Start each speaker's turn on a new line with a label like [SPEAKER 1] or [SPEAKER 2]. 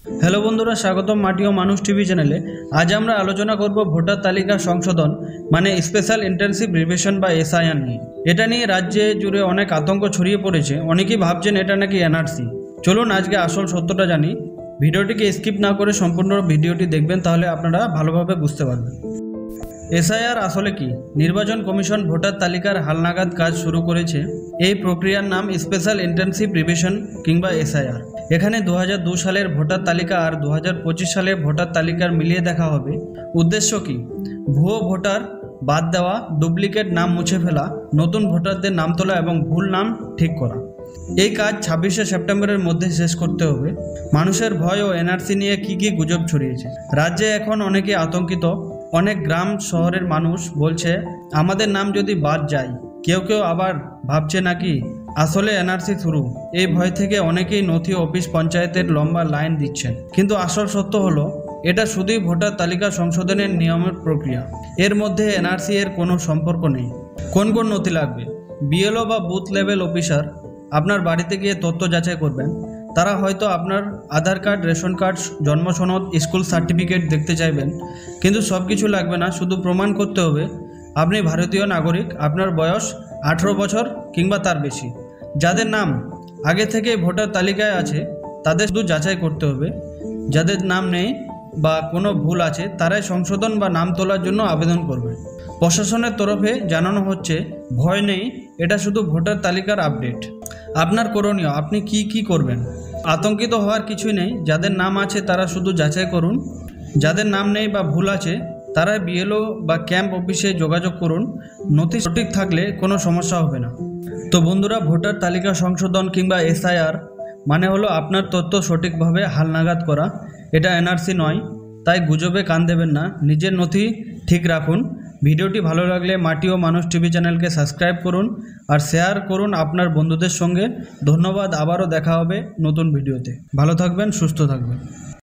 [SPEAKER 1] Hello বন্ধুরা, স্বাগতম মাটি ও মানুষ টিভি চ্যানেলে। আজ আমরা আলোচনা করব ভোটার তালিকা সংশোধন মানে স্পেশাল ইন্টেনসিভ রিভিশন বা এসআইআর নিয়ে। এটা নিয়ে রাজ্যে জুড়ে অনেক আতঙ্ক ছড়িয়ে পড়েছে। অনেকেই ভাবছেন এটা নাকি এনআরসি। চলুন আজকে আসল সত্যটা জানি। ভিডিওটিকে স্কিপ না করে সম্পূর্ণ ভিডিওটি দেখবেন, তাহলে আপনারা ভালোভাবে বুঝতে পারবেন। এসআইআর আসলে কি? নির্বাচন কমিশন ভোটার তালিকার হালনাগাদ কাজ শুরু করেছে। এই প্রক্রিয়ার নাম স্পেশাল ইন্টেনসিভ রিভিশন কিংবা এসআইআর। এখানে 2002 সালের ভোটার তালিকা আর 2025 সালের ভোটার তালিকার মিলিয়ে দেখা হবে। উদ্দেশ্য কি? ভুয়ো ভোটার বাদ দেওয়া, ডুপ্লিকেট নাম মুছে ফেলা, নতুন ভোটারদের নাম তোলা এবং ভুল নাম ঠিক করা। এই কাজ 26শে সেপ্টেম্বরের মধ্যে শেষ করতে হবে। মানুষের ভয় ও এনআরসি নিয়ে কি গুজব ছড়িয়েছে। রাজ্যে এখন অনেকে আতঙ্কিত। অনেক গ্রাম শহরের মানুষ বলছে আমাদের নাম যদি বাদ যায়। কেউ আবার ভাবছে নাকি আসলে এনআরসি শুরু। এই ভয় থেকে অনেকেই নথি অফিস, পঞ্চায়েতের লম্বা লাইন দিচ্ছেন। কিন্তু আসল সত্য হলো এটা শুধুই ভোটার তালিকা সংশোধনের নিয়মের প্রক্রিয়া। এর মধ্যে এনআরসি এর কোনো সম্পর্ক নেই। কোন নথি লাগবে? বিএলও বা বুথ লেভেল অফিসার আপনার বাড়িতে গিয়ে তথ্য যাচাই করবেন। তারা হয়তো আপনার আধার কার্ড, রেশন কার্ড, জন্ম সনদ, স্কুল সার্টিফিকেট দেখতে চাইবেন। কিন্তু সব কিছু লাগবে না। শুধু প্রমাণ করতে হবে আপনি ভারতীয় নাগরিক, আপনার বয়স 18 বছর কিংবা তার বেশি। যাদের নাম আগে থেকে ভোটার তালিকায় আছে তাদের শুধু যাচাই করতে হবে। যাদের নাম নেই বা কোনো ভুল আছে তারাই সংশোধন বা নাম তোলার জন্য আবেদন করবে। প্রশাসনের তরফে জানানো হচ্ছে ভয় নেই, এটা শুধু ভোটার তালিকার আপডেট। আপনার করণীয়, আপনি কি করবেন? আতঙ্কিত হওয়ার কিছুই নেই। যাদের নাম আছে তারা শুধু যাচাই করুন। যাদের নাম নেই বা ভুল আছে তারা বিএলও বা ক্যাম্প অফিসে যোগাযোগ করুন। নথি সঠিক থাকলে কোনো সমস্যা হবে না। তো বন্ধুরা, ভোটার তালিকা সংশোধন কিংবা এসআইআর মানে হলো আপনার তথ্য সঠিকভাবে হালনাগাদ করা। এটা এনআরসি নয়, তাই গুজবে কান দেবেন না। নিজের নথি ঠিক রাখুন। ভিডিওটি ভালো লাগলে মাটি ও মানুষ টিভি চ্যানেলকে সাবস্ক্রাইব করুন আর শেয়ার করুন আপনার বন্ধুদের সঙ্গে। ধন্যবাদ। আবারও দেখা হবে নতুন ভিডিওতে। ভালো থাকবেন, সুস্থ থাকবেন।